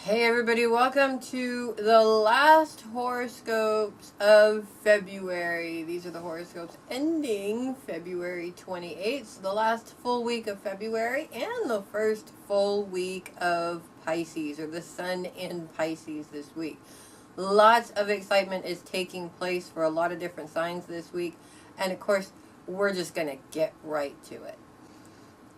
Hey everybody, welcome to the last horoscopes of February. These are the horoscopes ending February 28th, so the last full week of February and the first full week of Pisces, or the sun in Pisces this week. Lots of excitement is taking place for a lot of different signs this week, and of course, we're just going to get right to it.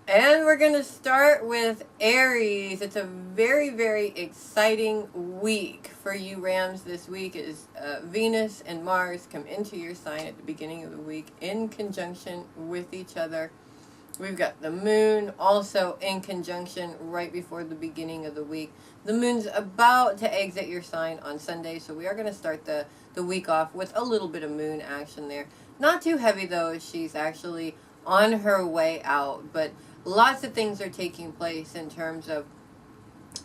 And we're going to start with Aries. It's a very, very exciting week for you Rams this week as Venus and Mars come into your sign at the beginning of the week in conjunction with each other. We've got the moon also in conjunction right before the beginning of the week. The moon's about to exit your sign on Sunday, so we are going to start the week off with a little bit of moon action there. Not too heavy though, she's actually on her way out, but lots of things are taking place in terms of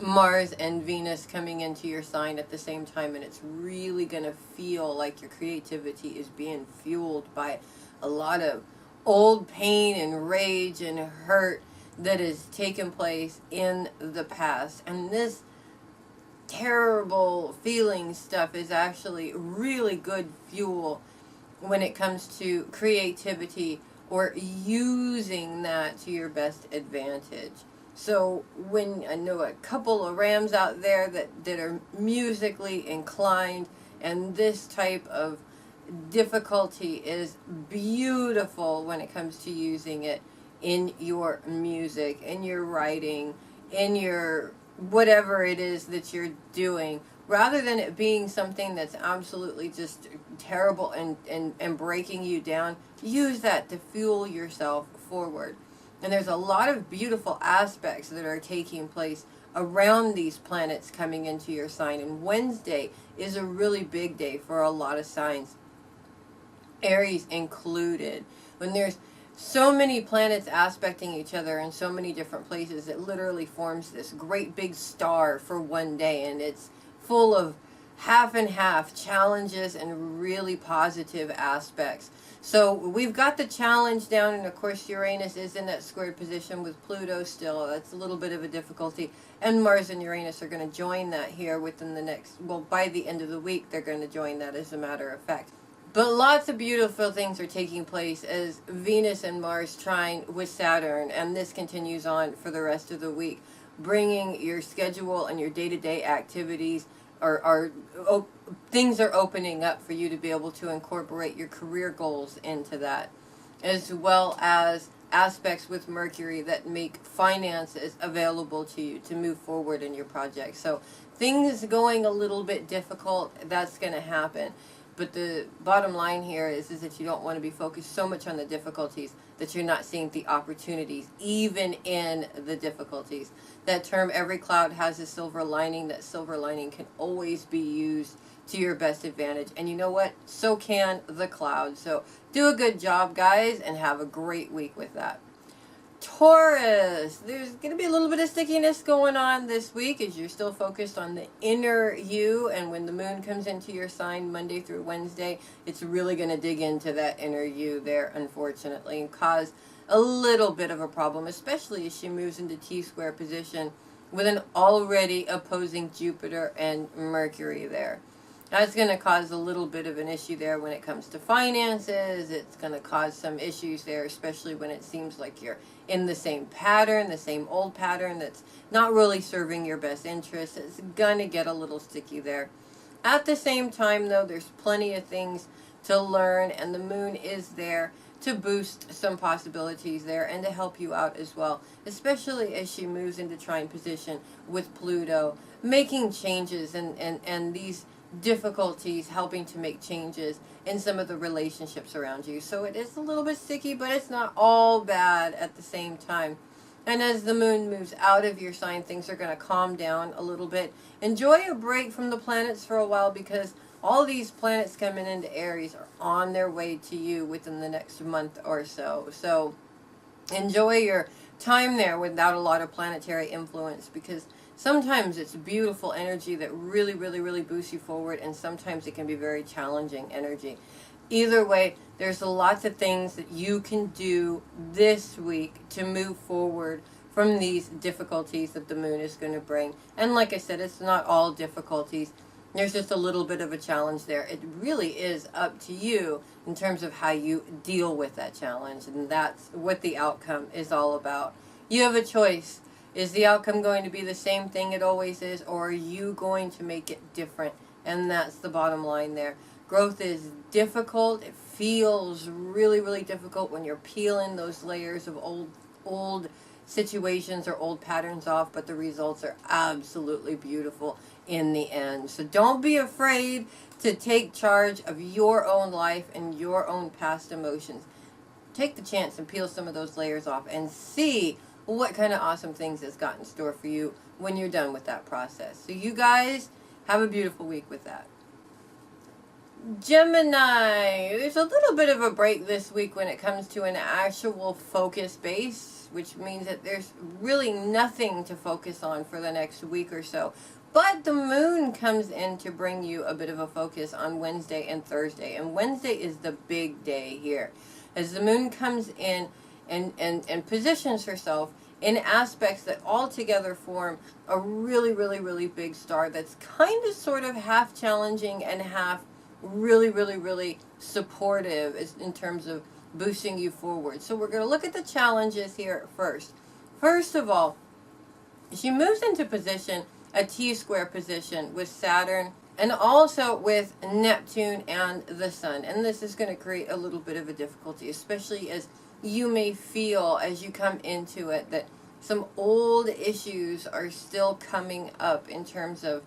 Mars and Venus coming into your sign at the same time, and it's really going to feel like your creativity is being fueled by a lot of old pain and rage and hurt that has taken place in the past. And this terrible feeling stuff is actually really good fuel when it comes to creativity or using that to your best advantage. So when I know a couple of Rams out there that are musically inclined, and this type of difficulty is beautiful when it comes to using it in your music, in your writing, in your whatever it is that you're doing, rather than it being something that's absolutely just terrible and breaking you down. Use that to fuel yourself forward. And there's a lot of beautiful aspects that are taking place around these planets coming into your sign. And Wednesday is a really big day for a lot of signs, Aries included. When there's so many planets aspecting each other in so many different places, it literally forms this great big star for one day, and it's full of half and half challenges and really positive aspects. So we've got the challenge down, and of course Uranus is in that squared position with Pluto still. That's a little bit of a difficulty, and Mars and Uranus are going to join that here within the next, well, by the end of the week they're going to join that, as a matter of fact. But lots of beautiful things are taking place as Venus and Mars trine with Saturn, and this continues on for the rest of the week, bringing your schedule and your day-to-day activities things are opening up for you to be able to incorporate your career goals into that, as well as aspects with Mercury that make finances available to you to move forward in your project. So things going a little bit difficult, that's going to happen. But the bottom line here is that you don't want to be focused so much on the difficulties that you're not seeing the opportunities, even in the difficulties. That term, every cloud has a silver lining. That silver lining can always be used to your best advantage. And you know what? So can the cloud. So do a good job, guys, and have a great week with that. Taurus, there's going to be a little bit of stickiness going on this week as you're still focused on the inner you, and when the moon comes into your sign Monday through Wednesday, it's really going to dig into that inner you there, unfortunately, and cause a little bit of a problem, especially as she moves into T-square position with an already opposing Jupiter and Mercury there. That's going to cause a little bit of an issue there when it comes to finances. It's going to cause some issues there, especially when it seems like you're in the same pattern, the same old pattern that's not really serving your best interests. It's going to get a little sticky there. At the same time, though, there's plenty of things to learn, and the moon is there to boost some possibilities there and to help you out as well, especially as she moves into trine position with Pluto, making changes and these difficulties helping to make changes in some of the relationships around you. So it is a little bit sticky, but it's not all bad at the same time. And as the moon moves out of your sign, things are going to calm down a little bit. Enjoy a break from the planets for a while, because all these planets coming into Aries are on their way to you within the next month or so. So enjoy your time there without a lot of planetary influence, because sometimes it's beautiful energy that really, really, really boosts you forward, and sometimes it can be very challenging energy. Either way, there's lots of things that you can do this week to move forward from these difficulties that the moon is going to bring. And like I said, it's not all difficulties. There's just a little bit of a challenge there. It really is up to you in terms of how you deal with that challenge. And that's what the outcome is all about. You have a choice. Is the outcome going to be the same thing it always is, or are you going to make it different? And that's the bottom line there. Growth is difficult. It feels really, really difficult when you're peeling those layers of old situations or old patterns off, but the results are absolutely beautiful in the end. So don't be afraid to take charge of your own life and your own past emotions. Take the chance and peel some of those layers off and see what kind of awesome things it's got in store for you when you're done with that process. So you guys have a beautiful week with that. Gemini, there's a little bit of a break this week when it comes to an actual focus base, which means that there's really nothing to focus on for the next week or so. But the moon comes in to bring you a bit of a focus on Wednesday and Thursday. And Wednesday is the big day here. As the moon comes in and positions herself in aspects that all together form a really, really, really big star that's kind of sort of half challenging and half really, really, really supportive in terms of boosting you forward. So we're going to look at the challenges here first. First of all, she moves into position, a T-square position with Saturn and also with Neptune and the Sun. And this is going to create a little bit of a difficulty, especially as you may feel as you come into it that some old issues are still coming up in terms of,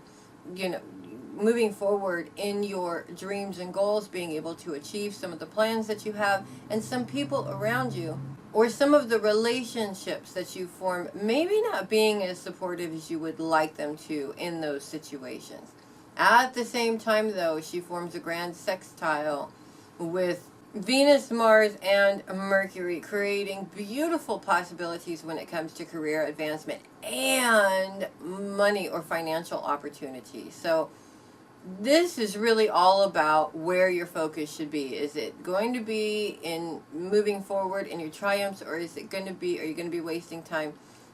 moving forward in your dreams and goals, being able to achieve some of the plans that you have, and some people around you or some of the relationships that you form maybe not being as supportive as you would like them to in those situations. At the same time, though, she forms a grand sextile with Venus, Mars, and Mercury, creating beautiful possibilities when it comes to career advancement and money or financial opportunities. So this is really all about where your focus should be. Is it going to be in moving forward in your triumphs, or is it going to be, are you going to be wasting time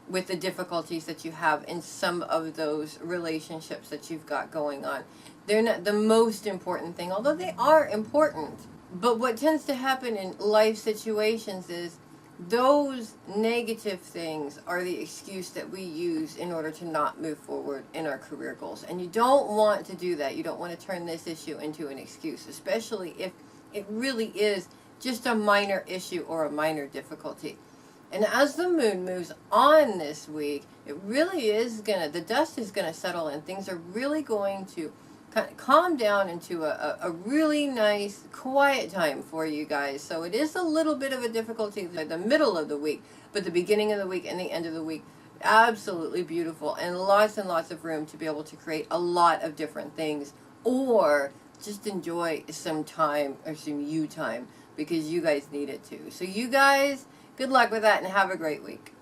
with the difficulties that you have in some of those relationships that you've got going on? They're not the most important thing, although they are important. But what tends to happen in life situations is those negative things are the excuse that we use in order to not move forward in our career goals. And you don't want to do that. You don't want to turn this issue into an excuse, especially if it really is just a minor issue or a minor difficulty. And as the moon moves on this week, it really is the dust is going to settle and things are really going to kind of calm down into a really nice quiet time for you guys. So it is a little bit of a difficulty at the middle of the week, but the beginning of the week and the end of the week, absolutely beautiful and lots of room to be able to create a lot of different things or just enjoy some time or some you time because you guys need it too. So you guys, good luck with that and have a great week.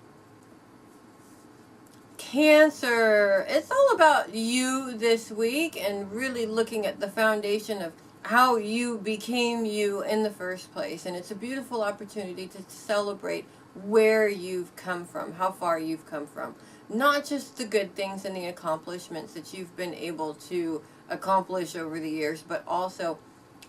Cancer, it's all about you this week and really looking at the foundation of how you became you in the first place. And it's a beautiful opportunity to celebrate where you've come from, how far you've come from. Not just the good things and the accomplishments that you've been able to accomplish over the years, but also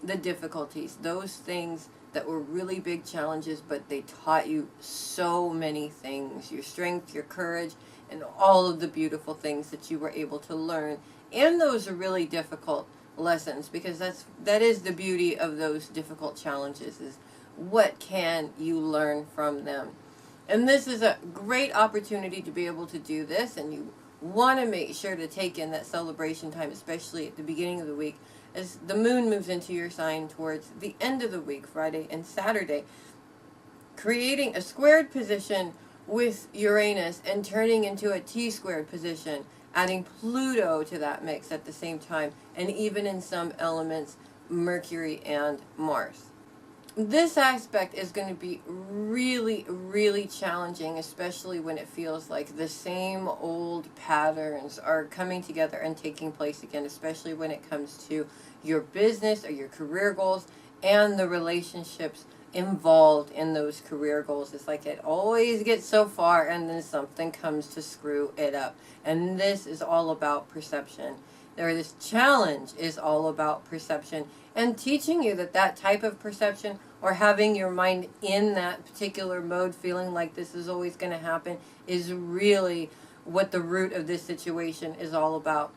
the difficulties, those things that were really big challenges, but they taught you so many things, your strength, your courage, and all of the beautiful things that you were able to learn. And those are really difficult lessons, because that is the beauty of those difficult challenges, is what can you learn from them. And this is a great opportunity to be able to do this, and you want to make sure to take in that celebration time, especially at the beginning of the week, as the moon moves into your sign towards the end of the week, Friday and Saturday, creating a squared position with Uranus and turning into a T-squared position, adding Pluto to that mix at the same time, and even in some elements, Mercury and Mars. This aspect is going to be really, really challenging, especially when it feels like the same old patterns are coming together and taking place again, especially when it comes to your business or your career goals and the relationships involved in those career goals. It's like it always gets so far and then something comes to screw it up. And this is all about perception. This challenge is all about perception and teaching you that that type of perception, or having your mind in that particular mode, feeling like this is always going to happen, is really what the root of this situation is all about.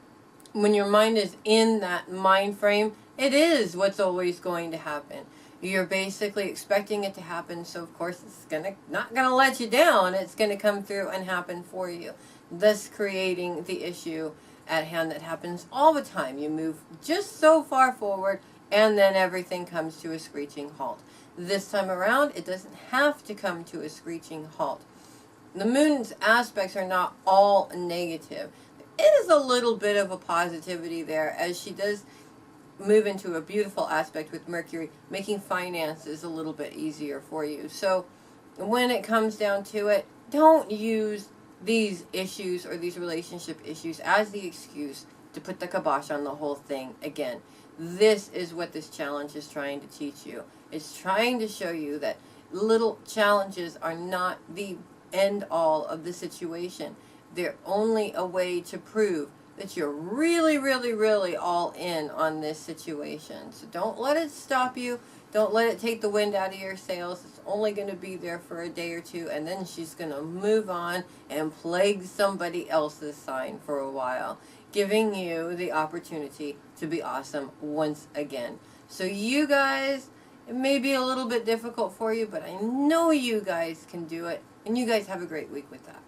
When your mind is in that mind frame, it is what's always going to happen. You're basically expecting it to happen, so of course it's not gonna let you down. It's gonna come through and happen for you, thus creating the issue at hand that happens all the time. You move just so far forward, and then everything comes to a screeching halt. This time around, it doesn't have to come to a screeching halt. The moon's aspects are not all negative. It is a little bit of a positivity there, as she does move into a beautiful aspect with Mercury, making finances a little bit easier for you. So when it comes down to it, don't use these issues or these relationship issues as the excuse to put the kibosh on the whole thing again. This is what this challenge is trying to teach you. It's trying to show you that little challenges are not the end all of the situation. They're only a way to prove that you're really, really, really all in on this situation. So don't let it stop you. Don't let it take the wind out of your sails. It's only going to be there for a day or two, and then she's going to move on and plague somebody else's sign for a while, giving you the opportunity to be awesome once again. So you guys, it may be a little bit difficult for you, but I know you guys can do it, and you guys have a great week with that.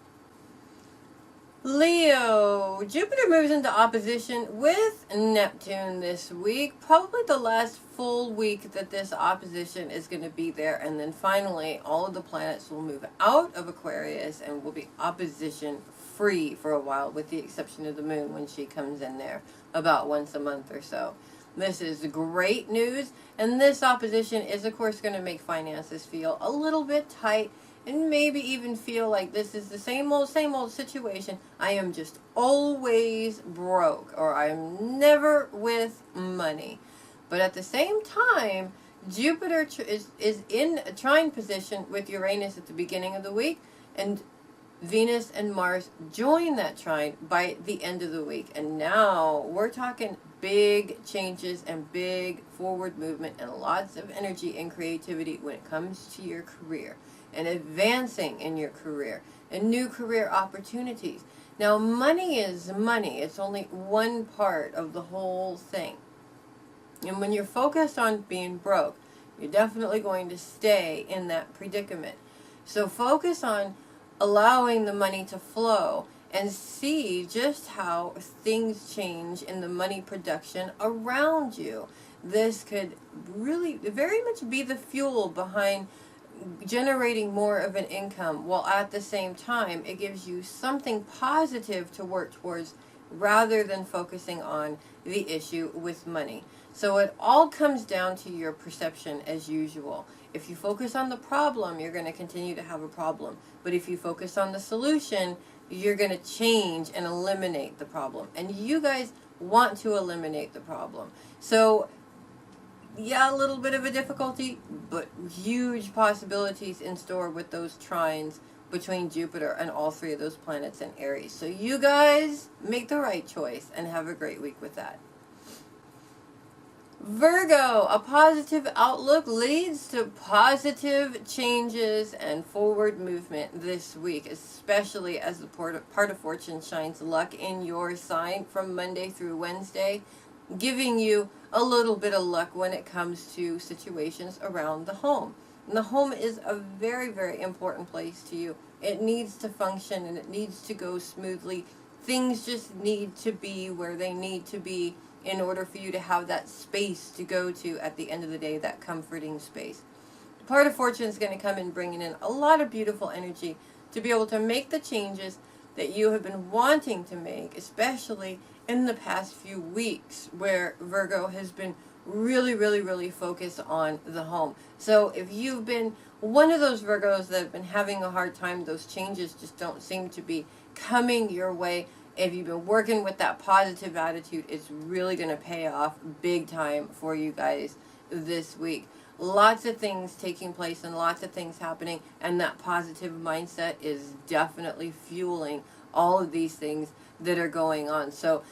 Leo, Jupiter moves into opposition with Neptune this week. Probably the last full week that this opposition is going to be there. And then finally, all of the planets will move out of Aquarius and will be opposition free for a while, with the exception of the moon when she comes in there about once a month or so. This is great news. And this opposition is, of course, going to make finances feel a little bit tight, and maybe even feel like this is the same old situation. I am just always broke, or I'm never with money. But at the same time, Jupiter is in a trine position with Uranus at the beginning of the week, and Venus and Mars join that trine by the end of the week. And now we're talking big changes and big forward movement and lots of energy and creativity when it comes to your career and advancing in your career and new career opportunities. Now, money is money. It's only one part of the whole thing. And when you're focused on being broke, you're definitely going to stay in that predicament. So focus on allowing the money to flow and see just how things change in the money production around you. This could really very much be the fuel behind generating more of an income, while at the same time it gives you something positive to work towards rather than focusing on the issue with money. So it all comes down to your perception as usual. If you focus on the problem, you're going to continue to have a problem. But if you focus on the solution, you're going to change and eliminate the problem. And you guys want to eliminate the problem. So yeah, a little bit of a difficulty, but huge possibilities in store with those trines between Jupiter and all three of those planets in Aries. So you guys make the right choice and have a great week with that. Virgo, a positive outlook leads to positive changes and forward movement this week, especially as the part of fortune shines luck in your sign from Monday through Wednesday, giving you a little bit of luck when it comes to situations around the home. And the home is a very, very important place to you. It needs to function and it needs to go smoothly. Things just need to be where they need to be in order for you to have that space to go to at the end of the day, that comforting space. The part of fortune is going to come in bringing in a lot of beautiful energy to be able to make the changes that you have been wanting to make, especially in the past few weeks where Virgo has been really, really, really focused on the home. So if you've been one of those Virgos that have been having a hard time, those changes just don't seem to be coming your way. If you've been working with that positive attitude, it's really going to pay off big time for you guys this week. lots of things taking place and lots of things happening, and that positive mindset is definitely fueling all of these things that are going on. So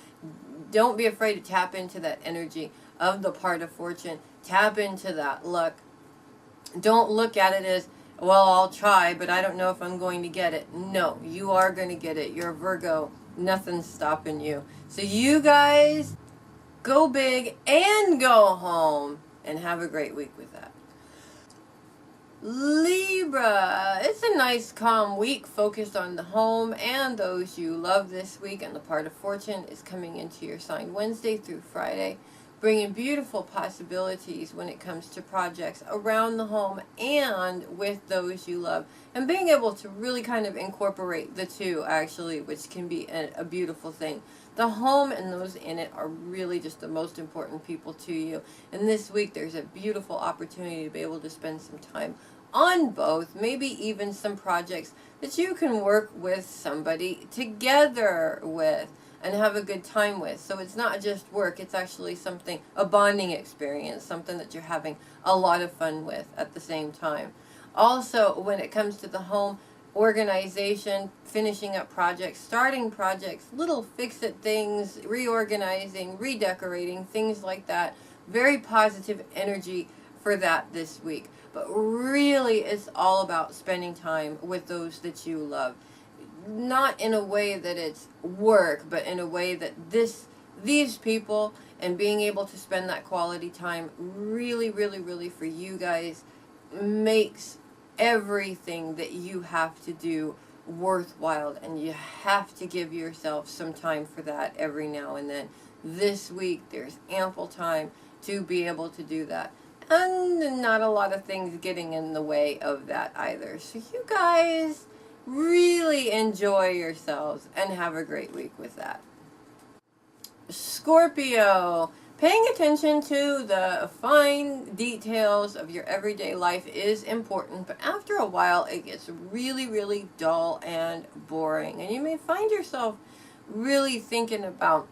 don't be afraid to tap into that energy of the part of fortune. Tap into that luck. Don't look at it as, well, I'll try, but I don't know if I'm going to get it. No, you are going to get it. You're a Virgo. Nothing's stopping you. So you guys, go big and go home, and have a great week with that. Libra, it's a nice calm week focused on the home and those you love this week, and the part of fortune is coming into your sign Wednesday through Friday, bringing beautiful possibilities when it comes to projects around the home and with those you love, and being able to really kind of incorporate the two, actually, which can be a beautiful thing. The home and those in it are really just the most important people to you, and this week there's a beautiful opportunity to be able to spend some time on both, maybe even some projects that you can work with somebody together with and have a good time with. So it's not just work, it's actually something, a bonding experience, something that you're having a lot of fun with at the same time. Also, when it comes to the home, organization, finishing up projects, starting projects, little fix-it things, reorganizing, redecorating, things like that. Very positive energy for that this week. But really, it's all about spending time with those that you love. Not in a way that it's work, but in a way that these people, and being able to spend that quality time really, really, really for you guys makes everything that you have to do worthwhile, and you have to give yourself some time for that every now and then. This week, there's ample time to be able to do that. And not a lot of things getting in the way of that either. So you guys really enjoy yourselves and have a great week with that. Scorpio, paying attention to the fine details of your everyday life is important, but after a while it gets really, really dull and boring. And you may find yourself really thinking about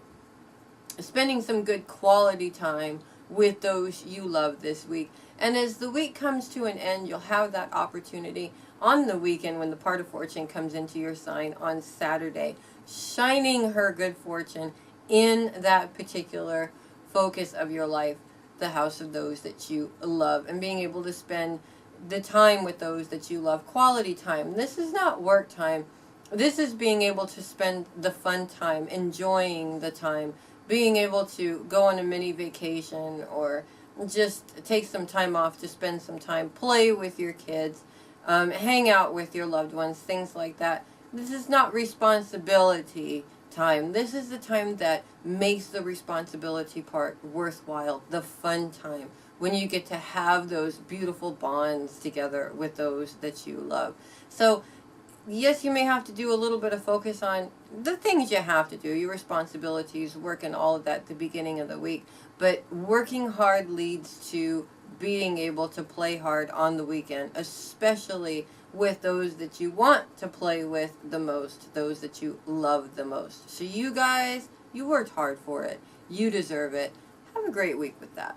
spending some good quality time with those you love this week. And as the week comes to an end, you'll have that opportunity on the weekend when the part of fortune comes into your sign on Saturday, shining her good fortune in that particular focus of your life, the house of those that you love, and being able to spend the time with those that you love, quality time. This is not work time. This is being able to spend the fun time, enjoying the time, being able to go on a mini vacation or just take some time off to spend some time, play with your kids, hang out with your loved ones, things like that. This is not responsibility time. This is the time that makes the responsibility part worthwhile, the fun time, when you get to have those beautiful bonds together with those that you love. So yes, you may have to do a little bit of focus on the things you have to do, your responsibilities, work and all of that at the beginning of the week. But working hard leads to being able to play hard on the weekend, especially with those that you want to play with the most, those that you love the most. So you guys, you worked hard for it. You deserve it. Have a great week with that.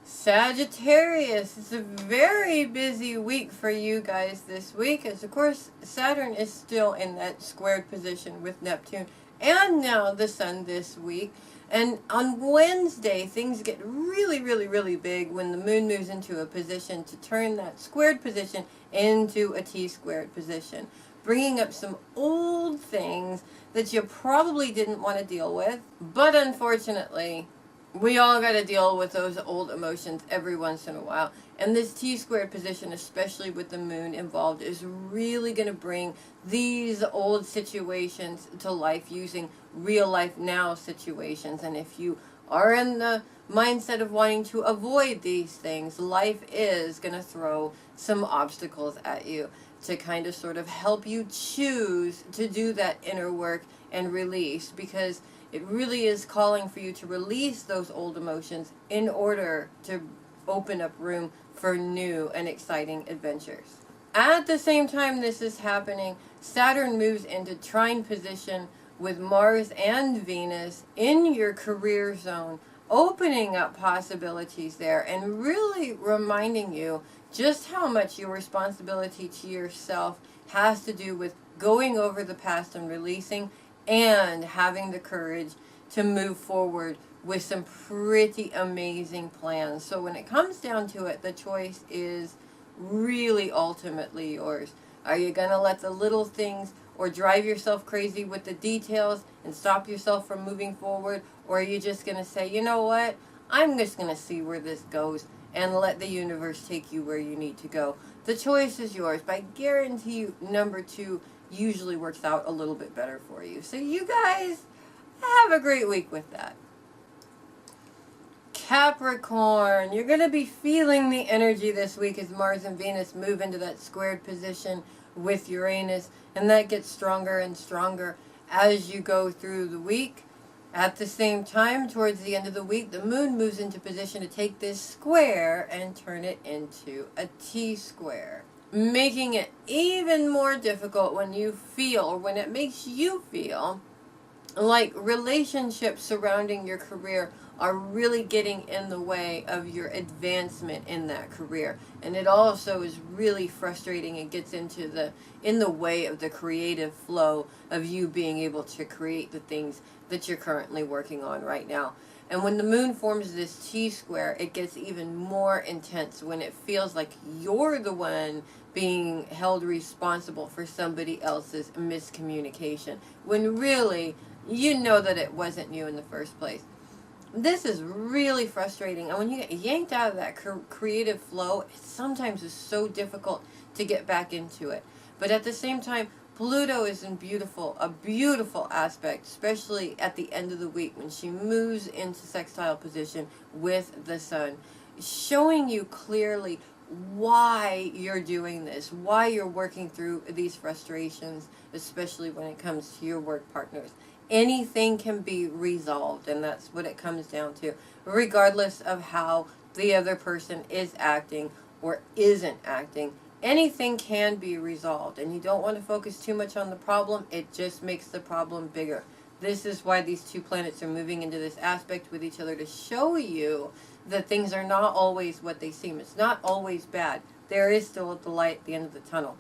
Sagittarius, it's a very busy week for you guys this week, as of course Saturn is still in that squared position with Neptune and now the Sun this week. And on Wednesday, things get really, really, really big when the moon moves into a position to turn that squared position into a T-squared position, bringing up some old things that you probably didn't want to deal with, but unfortunately, we all got to deal with those old emotions every once in a while. And this T-squared position, especially with the moon involved, is really going to bring these old situations to life using real life now situations. And if you are in the mindset of wanting to avoid these things, life is going to throw some obstacles at you to kind of sort of help you choose to do that inner work and release, because it really is calling for you to release those old emotions in order to open up room for new and exciting adventures. At the same time this is happening, Saturn moves into trine position with Mars and Venus in your career zone opening up possibilities there and really reminding you just how much your responsibility to yourself has to do with going over the past and releasing, and having the courage to move forward with some pretty amazing plans. So when it comes down to it, the choice is really ultimately yours. Are you going to let the little things or drive yourself crazy with the details and stop yourself from moving forward? Or are you just going to say, you know what, I'm just going to see where this goes and let the universe take you where you need to go? The choice is yours, but I guarantee you number 2 usually works out a little bit better for you. So you guys have a great week with that. Capricorn, you're going to be feeling the energy this week as Mars and Venus move into that squared position with Uranus, and that gets stronger and stronger as you go through the week. At the same time, towards the end of the week, the moon moves into position to take this square and turn it into a T-square, making it even more difficult when you feel, or when it makes you feel, like relationships surrounding your career are really getting in the way of your advancement in that career. And it also is really frustrating and gets into in the way of the creative flow of you being able to create the things that you're currently working on right now. And when the moon forms this T-square, it gets even more intense when it feels like you're the one being held responsible for somebody else's miscommunication, when really you know that it wasn't you in the first place. This is really frustrating, and when you get yanked out of that creative flow, it sometimes is so difficult to get back into it. But at the same time, Pluto is in a beautiful aspect, especially at the end of the week when she moves into sextile position with the sun, showing you clearly why you're doing this, why you're working through these frustrations, especially when it comes to your work partners. Anything can be resolved, and that's what it comes down to, regardless of how the other person is acting or isn't acting. Anything can be resolved, and you don't want to focus too much on the problem. It just makes the problem bigger. This is why these 2 planets are moving into this aspect with each other, to show you that things are not always what they seem. It's not always bad. There is still the light at the end of the tunnel.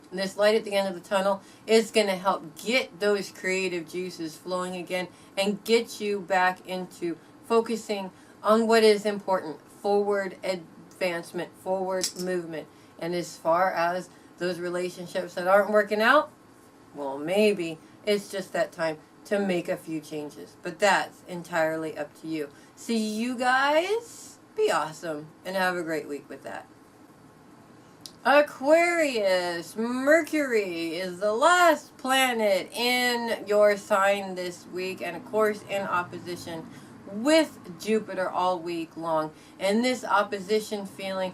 And this light at the end of the tunnel is going to help get those creative juices flowing again and get you back into focusing on what is important. Forward advancement, forward movement. And as far as those relationships that aren't working out, well, maybe it's just that time to make a few changes. But that's entirely up to you. So you guys, be awesome and have a great week with that. Aquarius, Mercury is the last planet in your sign this week, and of course in opposition with Jupiter all week long. And this opposition feeling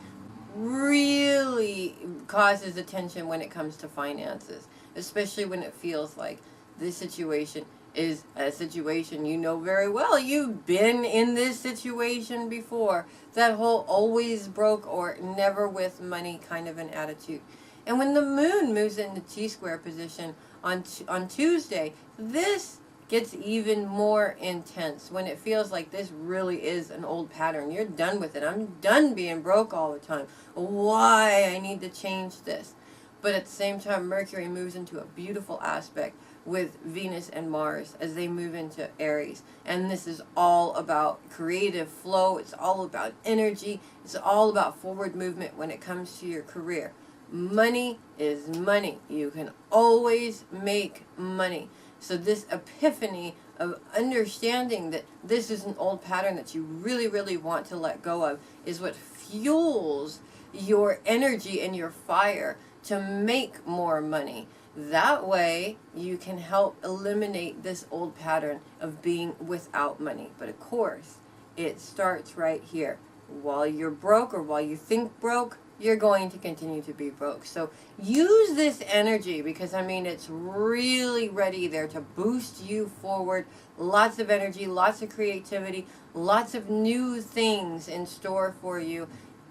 really causes attention when it comes to finances, especially when it feels like this situation is a situation you know very well. You've been in this situation before. That whole always broke or never with money kind of an attitude. And when the moon moves into T-square position on Tuesday, this gets even more intense when it feels like this really is an old pattern. You're done with it. I'm done being broke all the time. Why? I need to change this. But at the same time, Mercury moves into a beautiful aspect with Venus and Mars as they move into Aries. And this is all about creative flow. It's all about energy. It's all about forward movement when it comes to your career. Money is money. You can always make money. So this epiphany of understanding that this is an old pattern that you really, really want to let go of is what fuels your energy and your fire to make more money. That way, you can help eliminate this old pattern of being without money. But of course, it starts right here. While you're broke, or while you think broke, you're going to continue to be broke. So use this energy, because I mean, it's really ready there to boost you forward. Lots of energy, lots of creativity, lots of new things in store for you,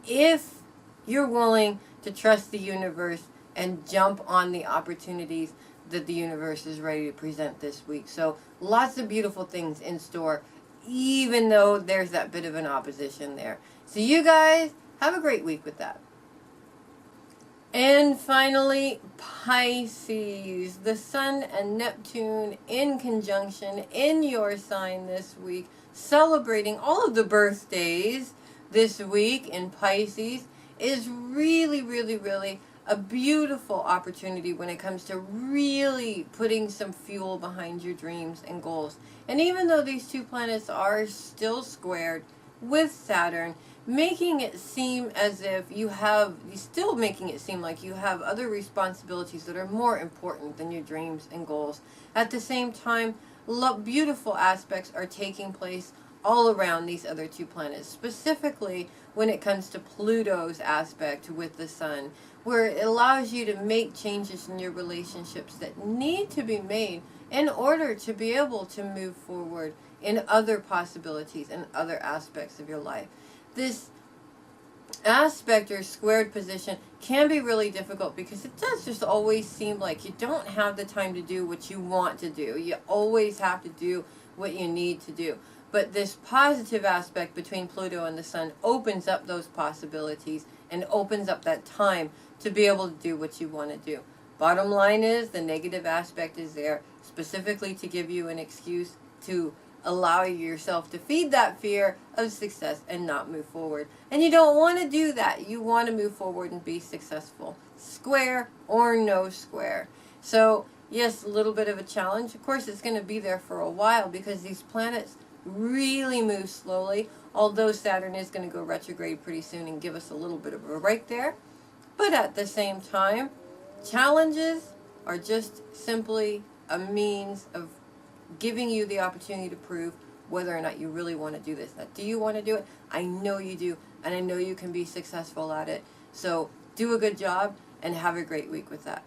if you're willing to trust the universe and jump on the opportunities that the universe is ready to present this week. So lots of beautiful things in store even though there's that bit of an opposition there. So you guys have a great week with that. And finally, Pisces. The Sun and Neptune in conjunction in your sign this week, celebrating all of the birthdays this week in Pisces, is really, really, really a beautiful opportunity when it comes to really putting some fuel behind your dreams and goals. And even though these two planets are still squared with Saturn, making it seem as if still making it seem like you have other responsibilities that are more important than your dreams and goals. At the same time, beautiful aspects are taking place all around these other two planets, specifically when it comes to Pluto's aspect with the Sun, where it allows you to make changes in your relationships that need to be made in order to be able to move forward in other possibilities and other aspects of your life. This aspect or squared position can be really difficult because it does just always seem like you don't have the time to do what you want to do. You always have to do what you need to do. But this positive aspect between Pluto and the Sun opens up those possibilities and opens up that time to be able to do what you want to do. Bottom line is, the negative aspect is there specifically to give you an excuse to allow yourself to feed that fear of success and not move forward. And you don't want to do that. You want to move forward and be successful, square or no square. So yes, a little bit of a challenge. Of course, it's going to be there for a while because these planets really move slowly, although Saturn is going to go retrograde pretty soon and give us a little bit of a break there. But at the same time, challenges are just simply a means of giving you the opportunity to prove whether or not you really want to do this. Now, do you want to do it? I know you do, and I know you can be successful at it. So do a good job and have a great week with that.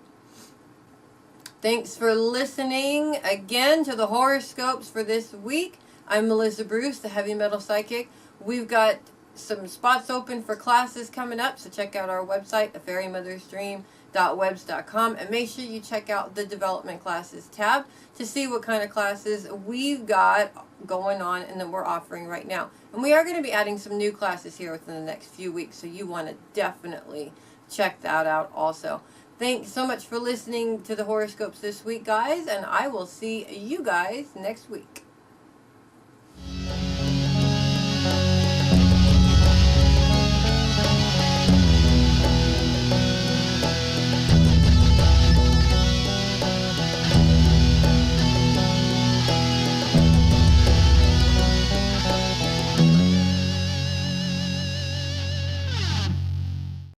Thanks for listening again to the horoscopes for this week. I'm Melissa Bruce, the Heavy Metal Psychic. We've got some spots open for classes coming up, so check out our website, afairymothersdream.webs.com, and make sure you check out the development classes tab to see what kind of classes we've got going on and that we're offering right now. And we are going to be adding some new classes here within the next few weeks, so you want to definitely check that out also. Thanks so much for listening to the horoscopes this week, guys, and I will see you guys next week.